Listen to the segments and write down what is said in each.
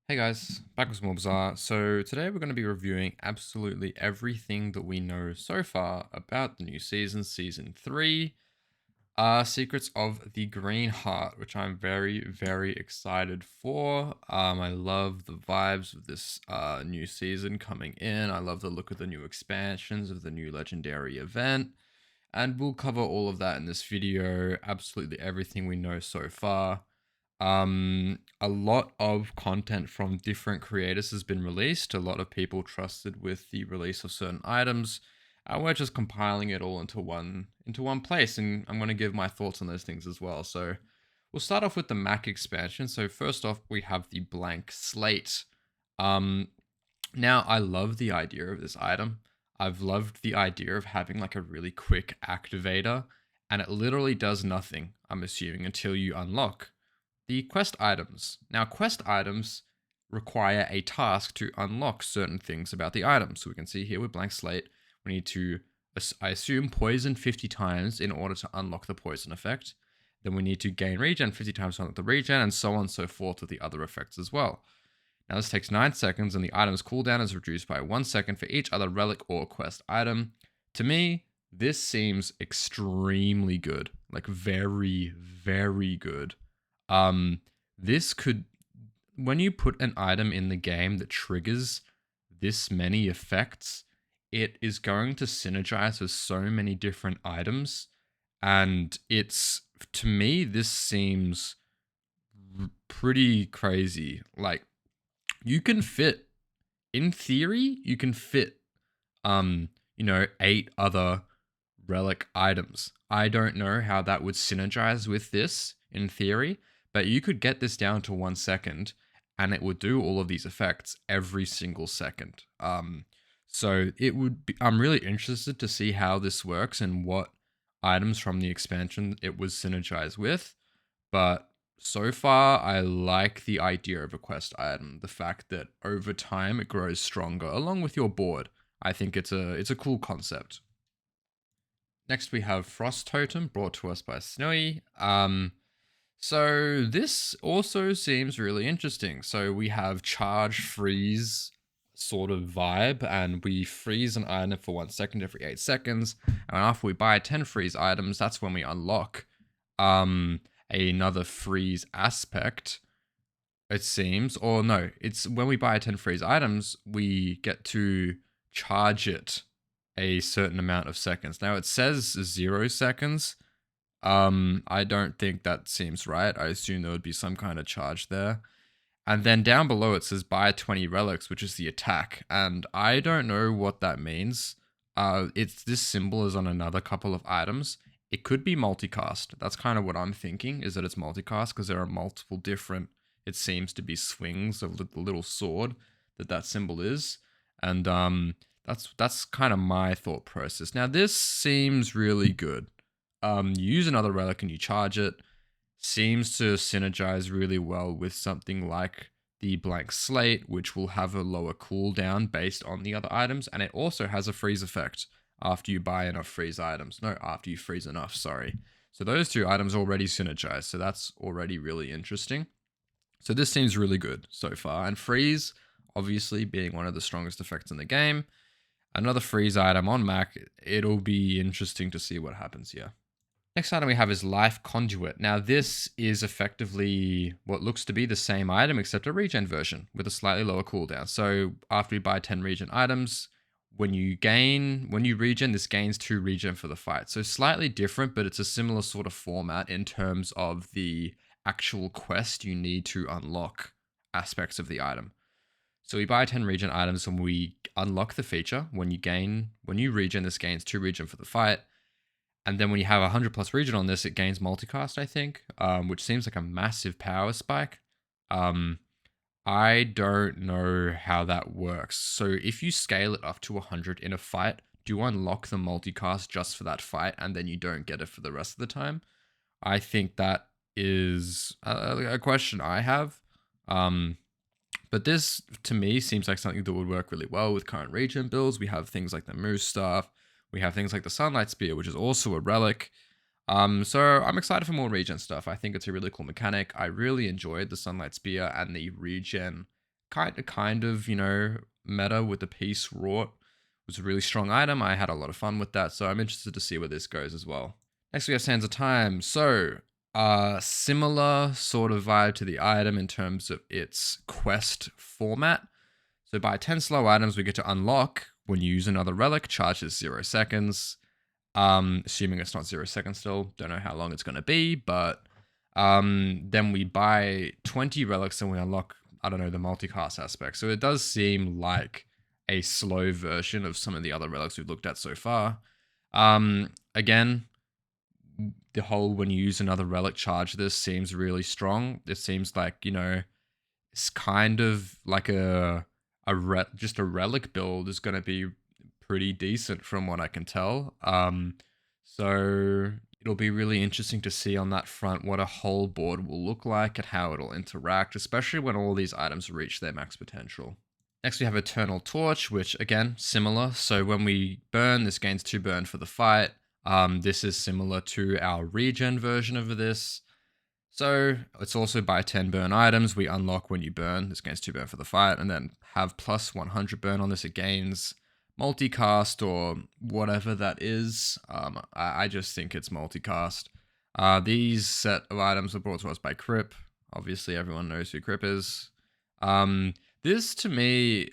Hey guys, back with some more Bazaar. So today we're going to be reviewing absolutely everything that we know so far about the new season, Season 3, Secrets of the Green Heart, which I'm very, very excited for. I love the vibes of this new season coming in. I love the look of the new expansions, of the new legendary event. And we'll cover all of that in this video, absolutely everything we know so far. A lot of content from different creators has been released. A lot of people trusted with the release of certain items. And we're just compiling it all into one place, and I'm going to give my thoughts on those things as well. So we'll start off with the Mac expansion. So first off, we have the blank slate. Now I love the idea of this item. I've loved the idea of having like a really quick activator, and it literally does nothing, I'm assuming, until you unlock the quest items. Now, quest items require a task to unlock certain things about the item. So we can see here with blank slate, we need to, I assume, poison 50 times in order to unlock the poison effect. Then we need to gain regen 50 times to unlock the regen, and so on and so forth with the other effects as well. Now this takes 9 seconds, and the item's cooldown is reduced by 1 second for each other relic or quest item. To me, this seems extremely good. Like very, very good. This could, when you put an item in the game that triggers this many effects, it is going to synergize with so many different items. And to me, this seems pretty crazy. Like, you can fit, in theory, you can fit, 8 other relic items. I don't know how that would synergize with this in theory, but you could get this down to 1 second and it would do all of these effects every single second. So it would be, I'm really interested to see how this works and what items from the expansion it was synergized with. But so far, I like the idea of a quest item. The fact that over time it grows stronger along with your board. I think it's a cool concept. Next we have Frost Totem brought to us by Snowy. So this also seems really interesting. So we have charge freeze sort of vibe, and we freeze an item for 1 second every 8 seconds. And after we buy 10 freeze items, that's when we unlock another freeze aspect, it seems. Or no, it's when we buy 10 freeze items, we get to charge it a certain amount of seconds. Now it says 0 seconds. I don't think that seems right. I assume there would be some kind of charge there. And then down below it says buy 20 relics, which is the attack. And I don't know what that means. This symbol is on another couple of items. It could be multicast. That's kind of what I'm thinking, is that it's multicast because there are multiple different, it seems to be swings of the little sword that symbol is. And that's kind of my thought process. Now this seems really good. You use another relic and you charge it. Seems to synergize really well with something like the blank slate, which will have a lower cooldown based on the other items, and it also has a freeze effect after you buy enough freeze items. No, after you freeze enough, sorry. So those two items already synergize, so that's already really interesting. So this seems really good so far, and freeze, obviously being one of the strongest effects in the game. Another freeze item on Mac, it'll be interesting to see what happens here. Next item we have is Life Conduit. Now this is effectively what looks to be the same item except a regen version with a slightly lower cooldown. So after you buy 10 regen items, when you regen, this gains 2 regen for the fight. So slightly different, but it's a similar sort of format in terms of the actual quest you need to unlock aspects of the item. So we buy 10 regen items and we unlock the feature. When you regen, this gains 2 regen for the fight. And then when you have 100 plus regen on this, it gains multicast, I think, which seems like a massive power spike. I don't know how that works. So if you scale it up to 100 in a fight, do you unlock the multicast just for that fight and then you don't get it for the rest of the time? I think that is a question I have. But this, to me, seems like something that would work really well with current regen builds. We have things like the Moose Staff. We have things like the Sunlight Spear, which is also a relic. So I'm excited for more regen stuff. I think it's a really cool mechanic. I really enjoyed the Sunlight Spear and the regen kind of, you know, meta with the piece wrought. It was a really strong item. I had a lot of fun with that, so I'm interested to see where this goes as well. Next we have Sands of Time. So similar sort of vibe to the item in terms of its quest format. So buy 10 slow items we get to unlock when you use another relic, charges 0 seconds. Assuming it's not 0 seconds still, don't know how long it's going to be, but then we buy 20 relics and we unlock, I don't know, the multicast aspect. So it does seem like a slow version of some of the other relics we've looked at so far. Again, the whole when you use another relic charge this seems really strong. It seems like, you know, it's kind of like just a relic build is going to be pretty decent from what I can tell. So it'll be really interesting to see on that front what a whole board will look like and how it'll interact, especially when all these items reach their max potential. Next we have Eternal Torch, which again, similar. So when we burn, this gains 2 burn for the fight. This is similar to our regen version of this. So it's also buy 10 burn items we unlock when you burn. This gains 2 burn for the fight, and then have plus 100 burn on this. It gains multicast or whatever that is. I just think it's multicast. These set of items are brought to us by Crip. Obviously, everyone knows who Crip is. This to me,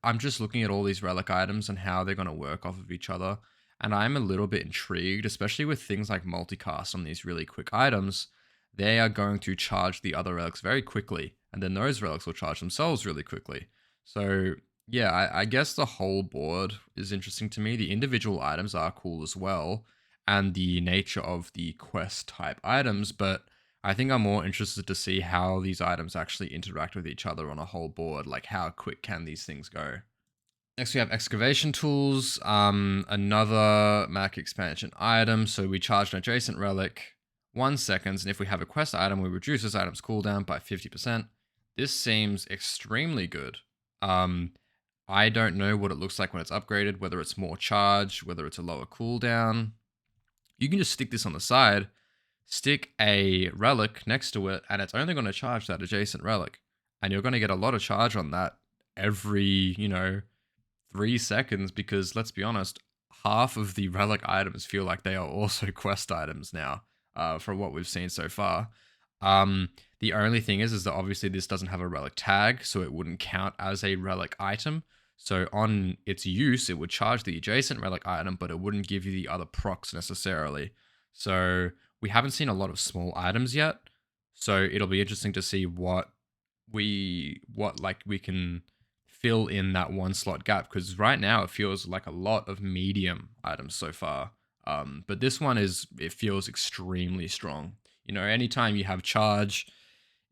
I'm just looking at all these relic items and how they're going to work off of each other. And I'm a little bit intrigued, especially with things like multicast on these really quick items. They are going to charge the other relics very quickly, and then those relics will charge themselves really quickly. So yeah, I guess the whole board is interesting to me. The individual items are cool as well, and the nature of the quest type items, but I think I'm more interested to see how these items actually interact with each other on a whole board, like how quick can these things go. Next we have Excavation Tools, another Mac expansion item. So we charge an adjacent relic 1 second, and if we have a quest item, we reduce this item's cooldown by 50%. This seems extremely good. I don't know what it looks like when it's upgraded, whether it's more charge, whether it's a lower cooldown. You can just stick this on the side, stick a relic next to it, and it's only going to charge that adjacent relic. And you're going to get a lot of charge on that every, 3 seconds, because let's be honest, half of the relic items feel like they are also quest items now, from what we've seen so far. The only thing is that obviously this doesn't have a relic tag, so it wouldn't count as a relic item. So on its use, it would charge the adjacent relic item, but it wouldn't give you the other procs necessarily. So we haven't seen a lot of small items yet. So it'll be interesting to see what we can fill in that 1 slot gap, because right now it feels like a lot of medium items so far. But this one it feels extremely strong. Anytime you have charge,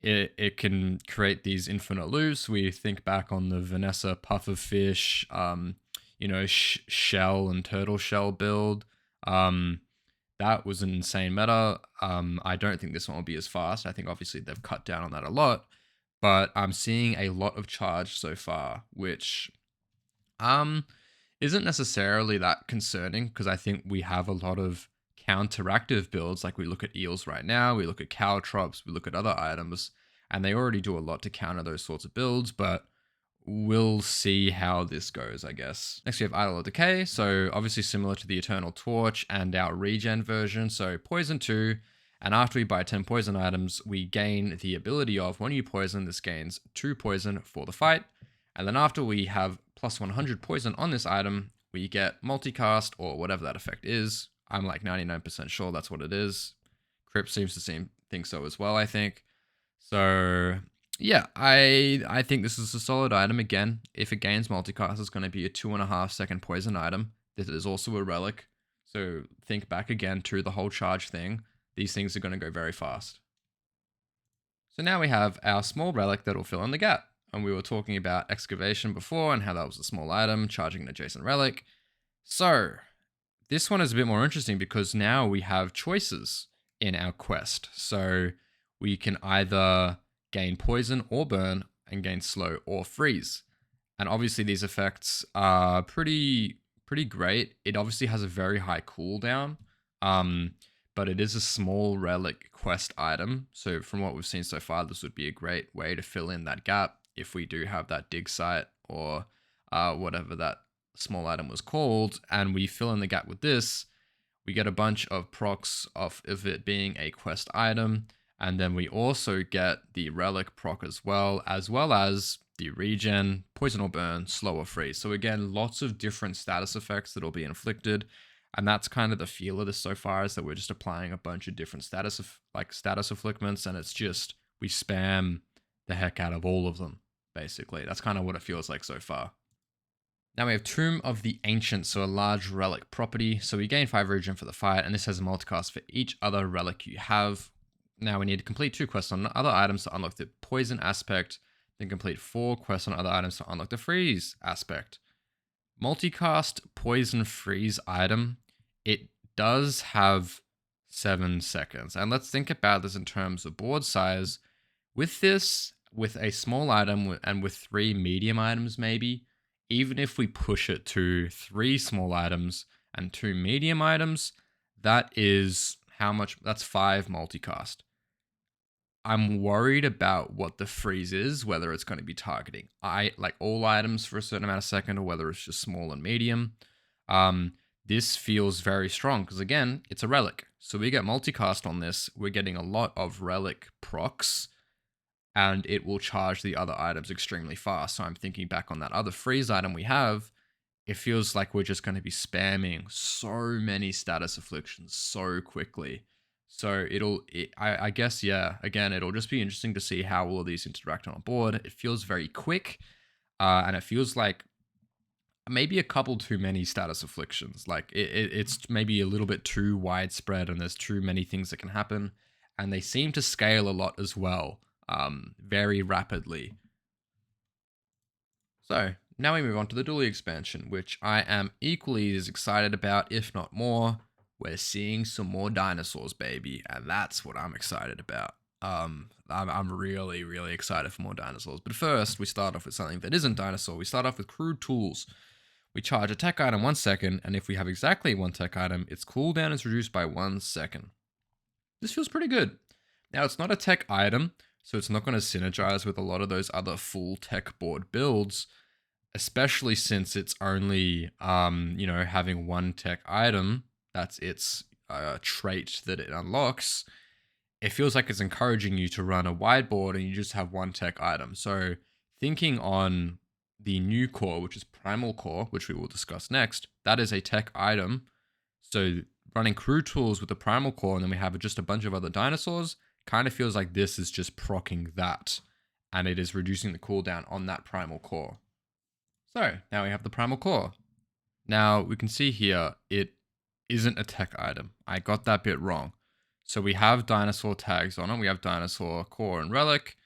it can create these infinite loops. We think back on the Vanessa Pufferfish, shell and turtle shell build. That was an insane meta. I don't think this one will be as fast. I think obviously they've cut down on that a lot, but I'm seeing a lot of charge so far, which isn't necessarily that concerning, because I think we have a lot of counteractive builds. Like we look at eels right now, we look at caltrops, we look at other items, and they already do a lot to counter those sorts of builds, but we'll see how this goes, I guess. Next we have Idol of Decay, so obviously similar to the Eternal Torch and our regen version, so poison 2, and after we buy 10 poison items, we gain the ability of, when you poison, this gains 2 poison for the fight, and then after we have plus 100 poison on this item, we get multicast, or whatever that effect is. I'm like 99% sure that's what it is. Crip seems to think so as well, I think. So yeah, I think this is a solid item. Again, if it gains multicast, it's going to be a 2.5 second poison item. This is also a relic. So think back again to the whole charge thing. These things are going to go very fast. So now we have our small relic that will fill in the gap. And we were talking about excavation before and how that was a small item, charging an adjacent relic. So this one is a bit more interesting because now we have choices in our quest. So we can either gain poison or burn and gain slow or freeze. And obviously these effects are pretty great. It obviously has a very high cooldown, but it is a small relic quest item. So from what we've seen so far, this would be a great way to fill in that gap if we do have that dig site or whatever that small item was called, and we fill in the gap with this, we get a bunch of procs of it being a quest item, and then we also get the relic proc as well as the regen, poison or burn, slow or freeze. So again, lots of different status effects that'll be inflicted, and that's kind of the feel of this so far, is that we're just applying a bunch of different status afflictments, and it's just we spam the heck out of all of them, basically. That's kind of what it feels like so far. Now we have Tomb of the Ancient, so a large relic property. So we gain 5 regen for the fight, and this has a multicast for each other relic you have. Now we need to complete 2 quests on other items to unlock the poison aspect, then complete 4 quests on other items to unlock the freeze aspect. Multicast poison freeze item, it does have 7 seconds. And let's think about this in terms of board size. With this, with a small item and with 3 medium items maybe, even if we push it to 3 small items and 2 medium items, that is how much? That's 5 multicast. I'm worried about what the freeze is, whether it's going to be targeting like all items for a certain amount of second, or whether it's just small and medium. This feels very strong because, again, it's a relic. So we get multicast on this. We're getting a lot of relic procs, and it will charge the other items extremely fast. So I'm thinking back on that other freeze item we have, it feels like we're just going to be spamming so many status afflictions so quickly. So I guess, yeah, again, it'll just be interesting to see how all of these interact on board. It feels very quick, and it feels like maybe a couple too many status afflictions. Like it's maybe a little bit too widespread, and there's too many things that can happen, and they seem to scale a lot as well. Very rapidly. So now we move on to the dually expansion, which I am equally as excited about, if not more. We're seeing some more dinosaurs, baby, and that's what I'm excited about. I'm really, really excited for more dinosaurs. But first, we start off with something that isn't dinosaur. We start off with Crude Tools. We charge a tech item 1 second, and if we have exactly 1 tech item, its cooldown is reduced by 1 second. This feels pretty good. Now, it's not a tech item, so it's not going to synergize with a lot of those other full tech board builds, especially since it's only, having 1 tech item. That's its trait that it unlocks. It feels like it's encouraging you to run a wide board and you just have 1 tech item. So thinking on the new core, which is Primal Core, which we will discuss next, that is a tech item. So running Crude Tools with the Primal Core, and then we have just a bunch of other dinosaurs, kind of feels like this is just proccing that, and it is reducing the cooldown on that Primal Core. So now we have the Primal Core. Now we can see here, it isn't a tech item. I got that bit wrong. So we have dinosaur tags on it. We have Dinosaur, Core, and Relic.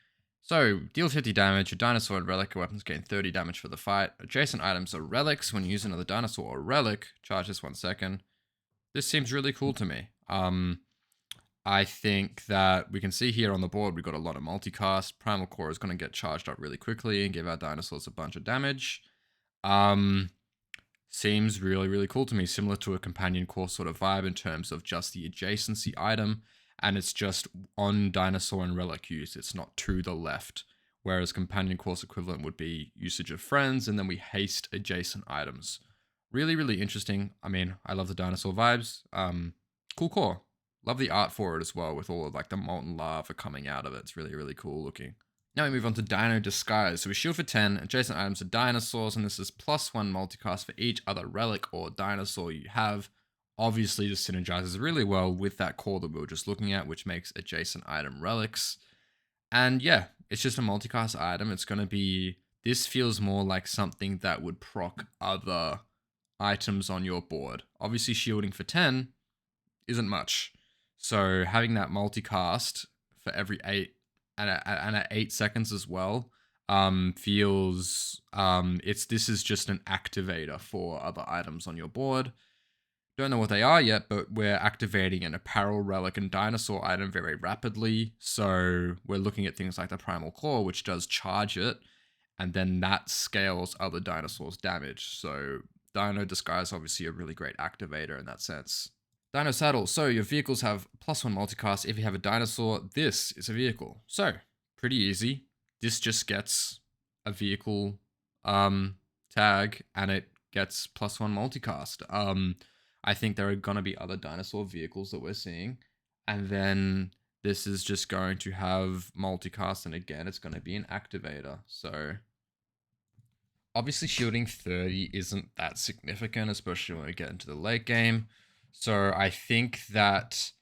So deal 50 damage. Your Dinosaur and Relic weapons gain 30 damage for the fight. Adjacent items are Relics. When you use another Dinosaur or Relic, charge this 1 second. This seems really cool to me. I think that we can see here on the board, we've got a lot of multicast. Primal Core is going to get charged up really quickly and give our dinosaurs a bunch of damage. Seems really, really cool to me. Similar to a companion core sort of vibe in terms of just the adjacency item. And it's just on dinosaur and relic use. It's not to the left. Whereas companion core's equivalent would be usage of friends, and then we haste adjacent items. Really, really interesting. I mean, I love the dinosaur vibes. Cool core. Love the art for it as well, with all of like the molten lava coming out of it. It's really, really cool looking. Now we move on to Dino Disguise. So we shield for 10, adjacent items are dinosaurs, and this is +1 multicast for each other relic or dinosaur you have. Obviously, this synergizes really well with that core that we were just looking at, which makes adjacent item relics. And yeah, it's just a multicast item. It's going to be, this feels more like something that would proc other items on your board. Obviously, shielding for 10 isn't much. So having that multicast for every 8 and at 8 seconds as well, feels this is just an activator for other items on your board. Don't know what they are yet, but we're activating an apparel, relic, and dinosaur item very rapidly. So we're looking at things like the Primal Core, which does charge it, and then that scales other dinosaurs' damage. So Dino Disguise obviously a really great activator in that sense. Dino Saddle. So your vehicles have +1 multicast. If you have a dinosaur, this is a vehicle. So pretty easy. This just gets a vehicle tag and it gets +1 multicast. I think there are going to be other dinosaur vehicles that we're seeing, and then this is just going to have multicast, and again it's going to be an activator. So obviously shielding 30 isn't that significant, especially when we get into the late game. So I think that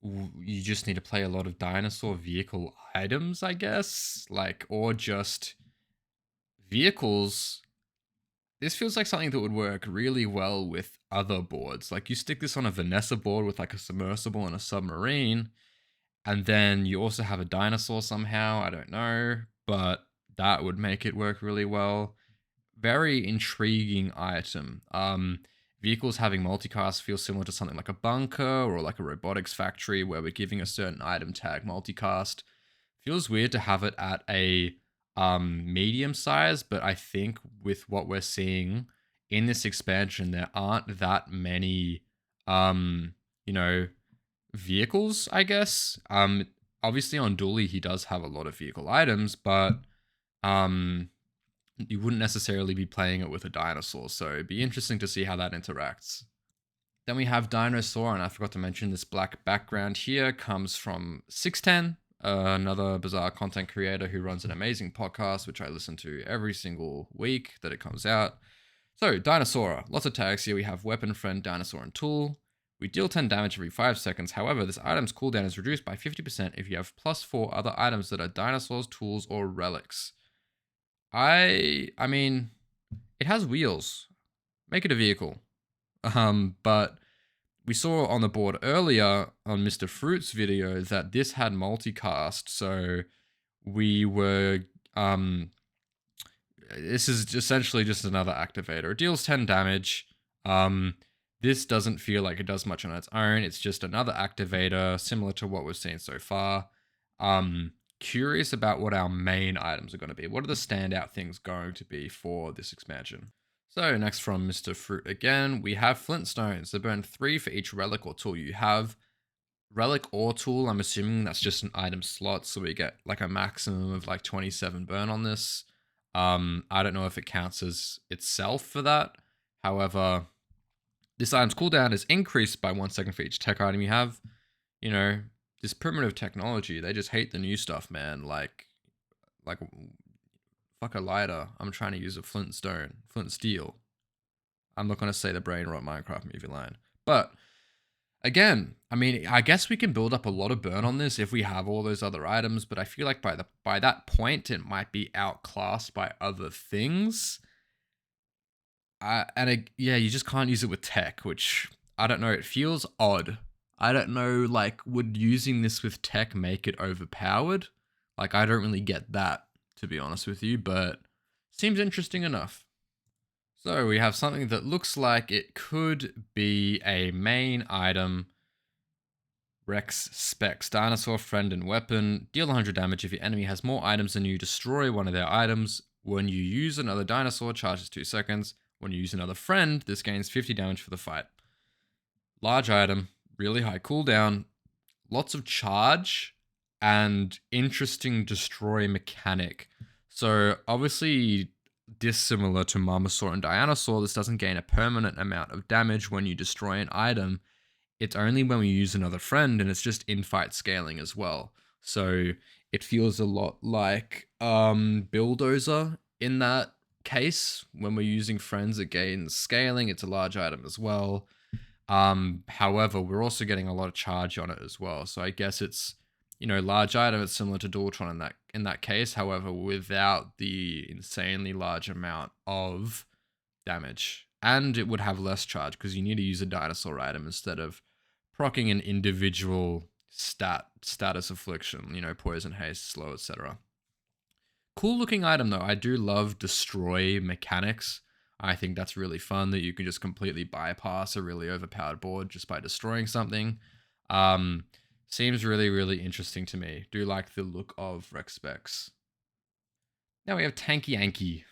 you just need to play a lot of dinosaur vehicle items, I guess, like, or just vehicles. This feels like something that would work really well with other boards. Like, you stick this on a Vanessa board with like a submersible and a submarine, and then you also have a dinosaur somehow, I don't know, but that would make it work really well. Very intriguing item. Vehicles having multicast feels similar to something like a bunker or like a robotics factory where we're giving a certain item tag multicast. Feels weird to have it at a medium size, but I think with what we're seeing in this expansion, there aren't that many you know, vehicles, I guess. Obviously on Dooley he does have a lot of vehicle items, but you wouldn't necessarily be playing it with a dinosaur, so it'd be interesting to see how that interacts. Then we have Dinosaur, and I forgot to mention this black background here comes from 610, another Bazaar content creator who runs an amazing podcast, which I listen to every single week that it comes out. So, Dinosaur, lots of tags here. We have Weapon, Friend, Dinosaur, and Tool. We deal 10 damage every 5 seconds. However, this item's cooldown is reduced by 50% if you have +4 other items that are dinosaurs, tools, or relics. I mean, it has wheels. Make it a vehicle. But we saw on the board earlier on Mr. Fruit's video that this had multicast, so we were this is essentially just another activator. It deals 10 damage. This doesn't feel like it does much on its own. It's just another activator, similar to what we've seen so far. Curious about what our main items are going to be. What are the standout things going to be for this expansion? So next from Mr. Fruit again, we have Flint Stones. They burn 3 for each relic or tool you have. Relic or tool, I'm assuming that's just an item slot, so we get like a maximum of like 27 burn on this. I don't know if it counts as itself for that. However, this item's cooldown is increased by 1 second for each tech item you have. You know, this primitive technology, they just hate the new stuff, man. Like fuck a lighter. I'm trying to use a flint steel. I'm not going to say the brain rot Minecraft movie line. But again, I mean, I guess we can build up a lot of burn on this if we have all those other items, but I feel like by that point, it might be outclassed by other things. Yeah, you just can't use it with tech, which, I don't know, it feels odd. I don't know, like, would using this with tech make it overpowered? Like, I don't really get that, to be honest with you, but seems interesting enough. So we have something that looks like it could be a main item. Rex Specs, Dinosaur, Friend, and Weapon. Deal 100 damage if your enemy has more items than you. Destroy one of their items. When you use another dinosaur, charges 2 seconds. When you use another friend, this gains 50 damage for the fight. Large item, really high cooldown, lots of charge, and interesting destroy mechanic. So obviously dissimilar to Marmosaur and Dinosaur, this doesn't gain a permanent amount of damage when you destroy an item. It's only when we use another friend, and it's just in-fight scaling as well. So it feels a lot like Bulldozer in that case. When we're using friends, it gains scaling. It's a large item as well. However, we're also getting a lot of charge on it as well. So I guess it's, you know, large item. It's similar to Dualtron in that case. However, without the insanely large amount of damage, and it would have less charge because you need to use a dinosaur item instead of proccing an individual status affliction. You know, poison, haste, slow, etc. Cool looking item though. I do love destroy mechanics. I think that's really fun that you can just completely bypass a really overpowered board just by destroying something. Seems really, really interesting to me. Do like the look of Rex Specs. Now we have Tanky Anky.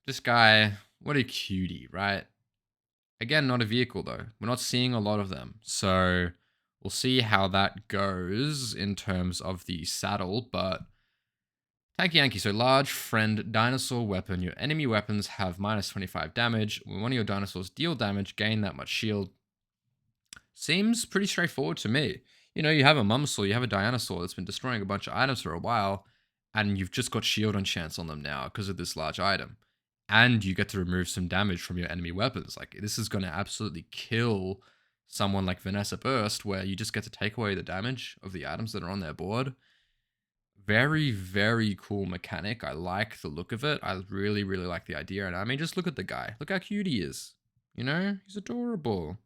This guy, what a cutie, right? Again, not a vehicle though. We're not seeing a lot of them. So we'll see how that goes in terms of the saddle, but Tanky Anky, so large friend dinosaur weapon. Your enemy weapons have minus 25 damage. When one of your dinosaurs deal damage, gain that much shield. Seems pretty straightforward to me. You know, you have a Mumsaur, you have a Dinosaur that's been destroying a bunch of items for a while, and you've just got shield enchants on them now because of this large item. And you get to remove some damage from your enemy weapons. Like, this is going to absolutely kill someone like Vanessa Burst, where you just get to take away the damage of the items that are on their board. Very, very cool mechanic. I like the look of it. I really, really like the idea. And I mean, just look at the guy. Look how cute he is. You know, he's adorable.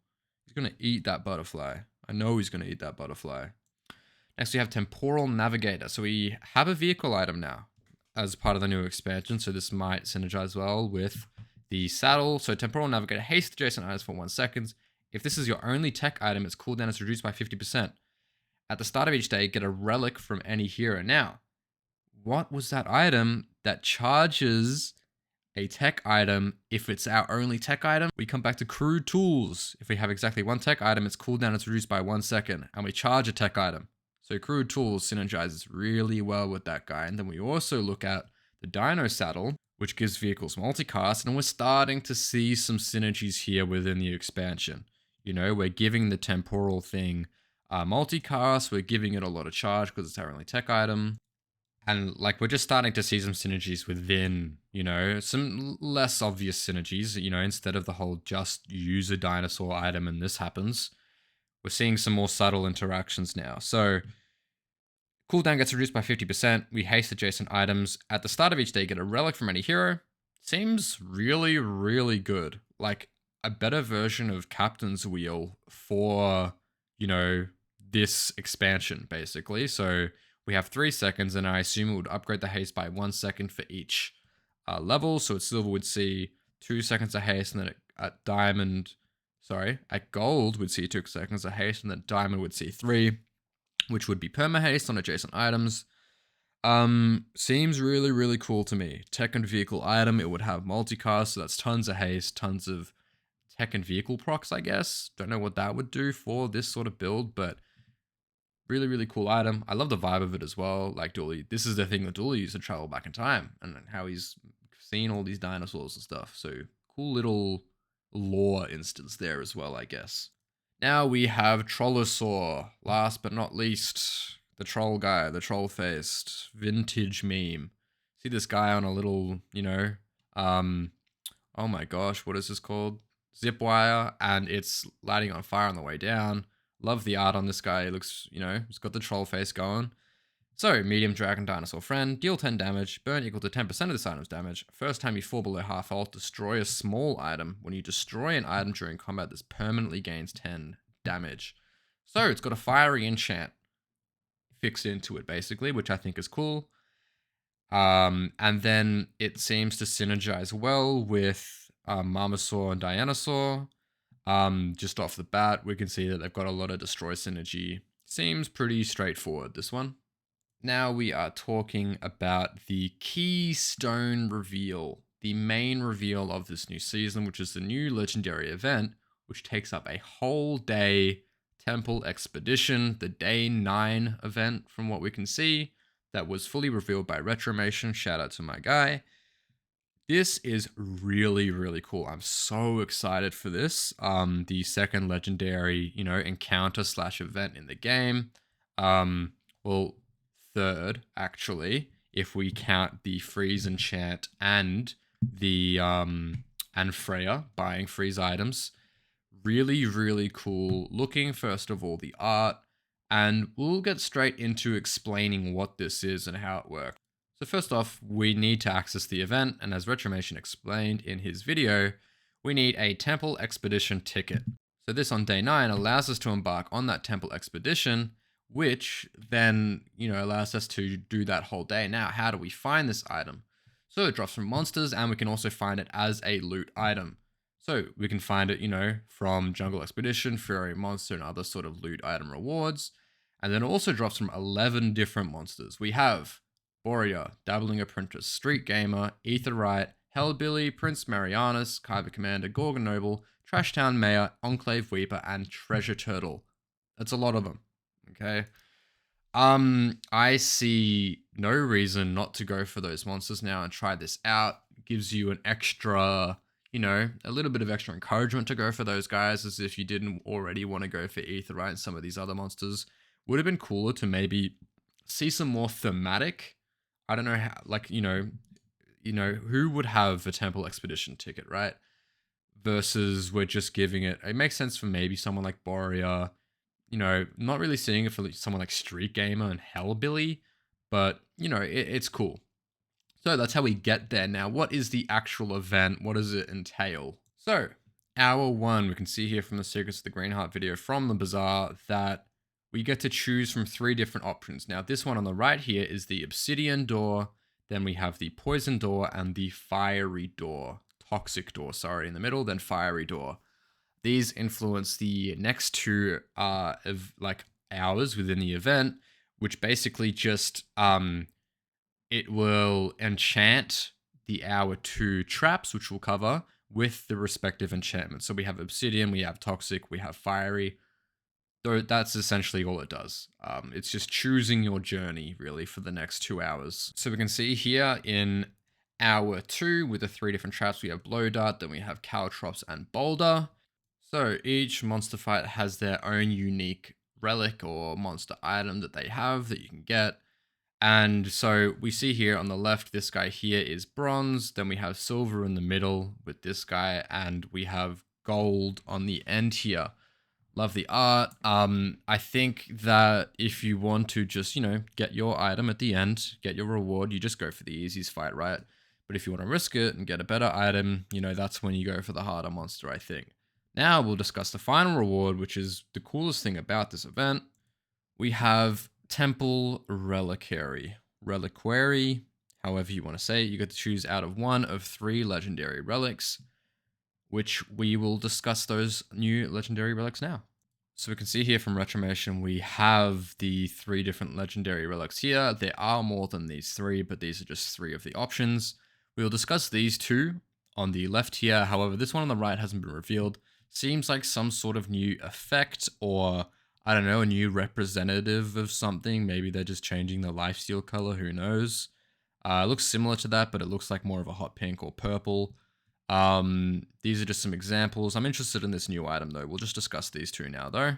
He's going to eat that butterfly. I know he's going to eat that butterfly. Next, we have Temporal Navigator. So we have a vehicle item now as part of the new expansion. So this might synergize well with the saddle. So Temporal Navigator, haste adjacent items for 1 second. If this is your only tech item, its cooldown is reduced by 50%. At the start of each day, get a relic from any hero. Now, what was that item that charges a tech item if it's our only tech item? We come back to Crude Tools. If we have exactly one tech item, its cooldown is reduced by 1 second, and we charge a tech item. So Crude Tools synergizes really well with that guy. And then we also look at the Dino Saddle, which gives vehicles multicast, and we're starting to see some synergies here within the expansion. You know, we're giving the temporal thing multicast, we're giving it a lot of charge because it's our only tech item. And like, we're just starting to see some synergies within, you know, some less obvious synergies, you know, instead of the whole just use a dinosaur item and this happens, we're seeing some more subtle interactions now. So cooldown gets reduced by 50%. We haste adjacent items. At the start of each day, get a relic from any hero. Seems really, really good. Like a better version of Captain's Wheel for, you know, this expansion, basically. So we have 3 seconds, and I assume it would upgrade the haste by 1 second for each level. So at silver would see 2 seconds of haste, and then at gold would see 2 seconds of haste, and then diamond would see 3, which would be perma haste on adjacent items. Seems really, really cool to me. Tech and vehicle item, it would have multicast, so that's tons of haste, tons of tech and vehicle procs, I guess. Don't know what that would do for this sort of build, but really, really cool item. I love the vibe of it as well. Like Dooley, this is the thing that Dooley used to travel back in time, and how he's seen all these dinosaurs and stuff. So cool little lore instance there as well, I guess. Now we have Trollosaur. Last but not least, the troll guy, the troll-faced vintage meme. See this guy on a little, you know, oh my gosh, what is this called? Zip wire, and it's lighting on fire on the way down. Love the art on this guy. He looks, you know, he's got the troll face going. So, medium dragon dinosaur friend, deal 10 damage, burn equal to 10% of this item's damage. First time you fall below half health, destroy a small item. When you destroy an item during combat, this permanently gains 10 damage. So, it's got a fiery enchant fixed into it, basically, which I think is cool. And then it seems to synergize well with Mamasaur and Dinosaur. Just off the bat, we can see that they've got a lot of destroy synergy. Seems pretty straightforward, this one. Now we are talking about the Keystone Reveal, the main reveal of this new season, which is the new legendary event, which takes up a whole day temple expedition, the day 9 event from what we can see, that was fully revealed by Retromation. Shout out to my guy. This is really, really cool. I'm so excited for this. The second legendary, you know, encounter / event in the game. Well, third, actually, if we count the freeze enchant and the and Freya buying freeze items. Really, really cool looking. First of all, the art, and we'll get straight into explaining what this is and how it works. So first off, we need to access the event, and as Retromation explained in his video, we need a Temple Expedition ticket. So this on day 9 allows us to embark on that Temple Expedition, which then, you know, allows us to do that whole day. Now, how do we find this item? So it drops from monsters, and we can also find it as a loot item. So we can find it, you know, from Jungle Expedition, Furry Monster, and other sort of loot item rewards. And then it also drops from 11 different monsters. We have Borea, Dabbling Apprentice, Street Gamer, Aetherite, Hellbilly, Prince Marianus, Kyber Commander, Gorgon Noble, Trashtown Mayor, Enclave Weeper, and Treasure Turtle. That's a lot of them, okay? I see no reason not to go for those monsters now and try this out. It gives you an extra, a little bit of extra encouragement to go for those guys, as if you didn't already want to go for Aetheryte and some of these other monsters. Would have been cooler to maybe see some more thematic. I don't know how, like, who would have a Temple Expedition ticket, right? Versus we're just giving it. It makes sense for maybe someone like Borea, not really seeing it for someone like Street Gamer and Hellbilly, but it's cool. So that's how we get there. Now, what is the actual event? What does it entail? So, hour one, we can see here from the Secrets of the Greenheart video from the Bazaar that we get to choose from 3 different options. Now, this one on the right here is the Obsidian Door, then we have the Poison Door and the Fiery Door. Toxic Door, sorry, in the middle, then Fiery Door. These influence the next 2 hours within the event, which basically just it will enchant the hour 2 traps, which we'll cover with the respective enchantments. So we have Obsidian, we have Toxic, we have Fiery. So that's essentially all it does. It's just choosing your journey really for the next 2 hours. So we can see here in hour 2 with the 3 different traps, we have Blow Dart, then we have Caltrops and Boulder. So each monster fight has their own unique relic or monster item that they have that you can get. And so we see here on the left, this guy here is bronze. Then we have silver in the middle with this guy, and we have gold on the end here. Love the art. I think that if you want to just, get your item at the end, get your reward, you just go for the easiest fight, right? But if you want to risk it and get a better item, that's when you go for the harder monster, I think. Now we'll discuss the final reward, which is the coolest thing about this event. We have Temple Reliquary. Reliquary, however you want to say it, you get to choose out of 1 of 3 legendary relics, which we will discuss those new legendary relics now. So we can see here from Retromation, we have the 3 different legendary relics here. There are more than these 3, but these are just 3 of the options. We'll discuss these 2 on the left here. However, this one on the right hasn't been revealed. Seems like some sort of new effect, or I don't know, a new representative of something. Maybe they're just changing the lifesteal color, who knows. It looks similar to that, but it looks like more of a hot pink or purple. These are just some examples. I'm interested in this new item though. We'll just discuss these 2 now though.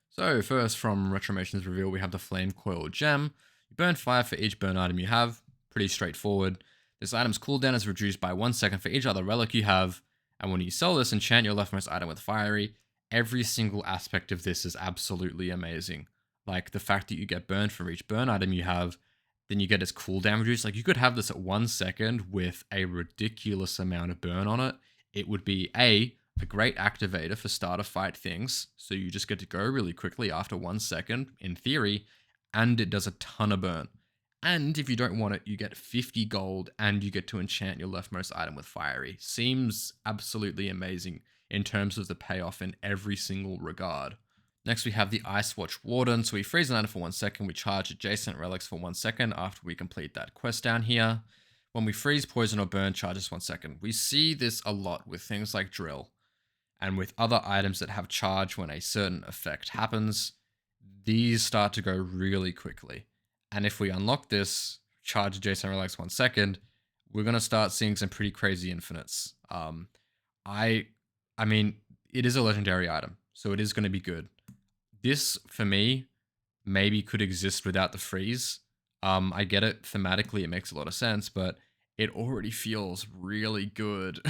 So first from Retromation's reveal, we have the Flame Coil Gem. You burn 5 for each burn item you have. Pretty straightforward. This item's cooldown is reduced by 1 second for each other relic you have. And when you sell this, enchant your leftmost item with Fiery. Every single aspect of this is absolutely amazing. Like the fact that you get burned for each burn item you have, then you get its cooldown reduced. Like you could have this at 1 second with a ridiculous amount of burn on it. It would be a great activator for starter fight things. So you just get to go really quickly after 1 second, in theory, and it does a ton of burn. And if you don't want it, you get 50 gold and you get to enchant your leftmost item with Fiery. Seems absolutely amazing in terms of the payoff in every single regard. Next, we have the Icewatch Warden. So we freeze an item for 1 second. We charge adjacent relics for 1 second after we complete that quest down here. When we freeze, poison, or burn, charges 1 second. We see this a lot with things like Drill and with other items that have charge when a certain effect happens. These start to go really quickly. And if we unlock this, charge adjacent relics 1 second, we're going to start seeing some pretty crazy infinites. I mean, it is a legendary item, so it is going to be good. This, for me, maybe could exist without the freeze. I get it, thematically it makes a lot of sense, but it already feels really good,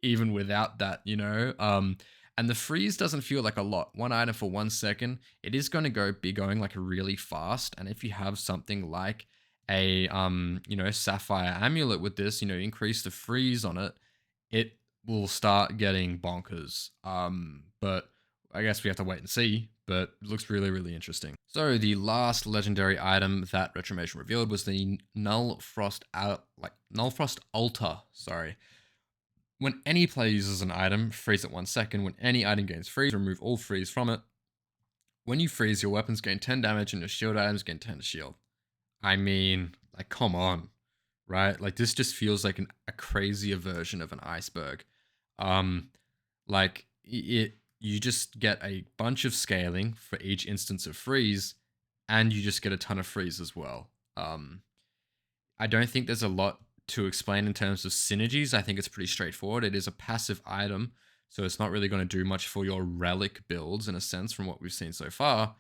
even without that, And the freeze doesn't feel like a lot. 1 item for 1 second, it is going to be going like really fast. And if you have something like a, Sapphire Amulet with this, increase the freeze on it, it will start getting bonkers. But I guess we have to wait and see, but it looks really, really interesting. So the last legendary item that Retromation revealed was the Null Frost Altar, sorry. When any player uses an item, freeze it 1 second. When any item gains freeze, remove all freeze from it. When you freeze, your weapons gain 10 damage and your shield items gain 10 shield. I mean, like, come on, right? Like, this just feels like a crazier version of an iceberg. You just get a bunch of scaling for each instance of freeze, and you just get a ton of freeze as well. I don't think there's a lot to explain in terms of synergies. I think it's pretty straightforward. It is a passive item, so it's not really going to do much for your relic builds in a sense from what we've seen so far,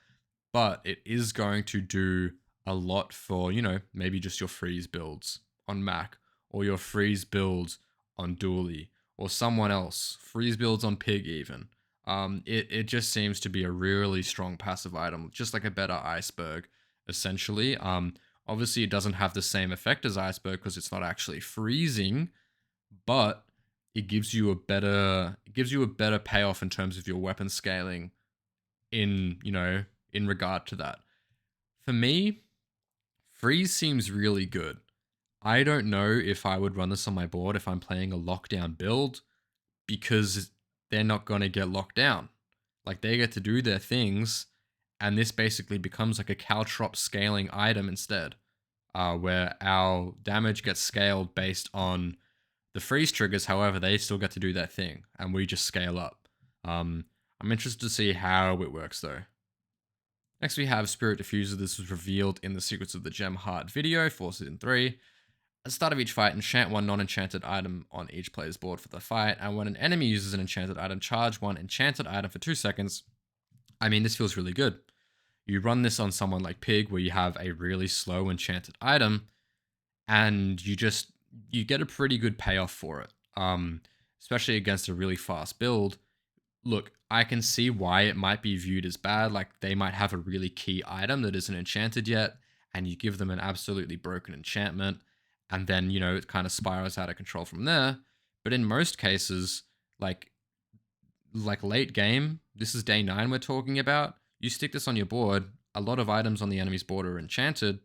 but it is going to do a lot for, you know, maybe just your freeze builds on Mac, or your freeze builds on Dually, or someone else, freeze builds on Pig even. It just seems to be a really strong passive item, just like a better iceberg, essentially. Obviously, it doesn't have the same effect as iceberg because it's not actually freezing, but it gives you a better payoff in terms of your weapon scaling in, you know, in regard to that. For me, freeze seems really good. I don't know if I would run this on my board if I'm playing a lockdown build, because they're not going to get locked down. Like, they get to do their things, and this basically becomes like a caltrop scaling item instead, where our damage gets scaled based on the freeze triggers. However, they still get to do their thing, and we just scale up. I'm interested to see how it works though. Next we have Spirit Diffuser. This was revealed in the Secrets of the Gem Heart video for Season 3. At the start of each fight, enchant one non-enchanted item on each player's board for the fight, and when an enemy uses an enchanted item, charge one enchanted item for 2 seconds. I mean, this feels really good. You run this on someone like Pig, where you have a really slow enchanted item, and you get a pretty good payoff for it, especially against a really fast build. Look, I can see why it might be viewed as bad, like they might have a really key item that isn't enchanted yet, and you give them an absolutely broken enchantment, and then, you know, it kind of spirals out of control from there. But in most cases, like late game, this is day 9 we're talking about, you stick this on your board, a lot of items on the enemy's board are enchanted,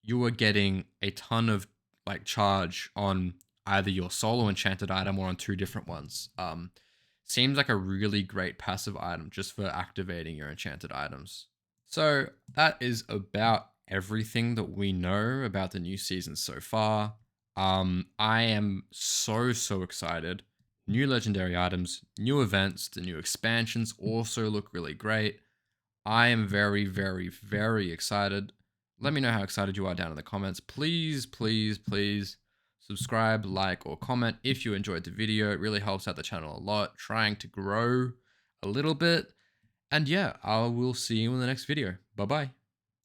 you are getting a ton of like charge on either your solo enchanted item or on 2 different ones. Seems like a really great passive item just for activating your enchanted items. So that is about everything that we know about the new season so far. I am so excited. New legendary items, new events, the new expansions also look really great. I am very excited. Let me know how excited you are down in the comments. Please subscribe, like, or comment if you enjoyed the video. It really helps out the channel a lot, trying to grow a little bit. And yeah, I will see you in the next video. Bye bye.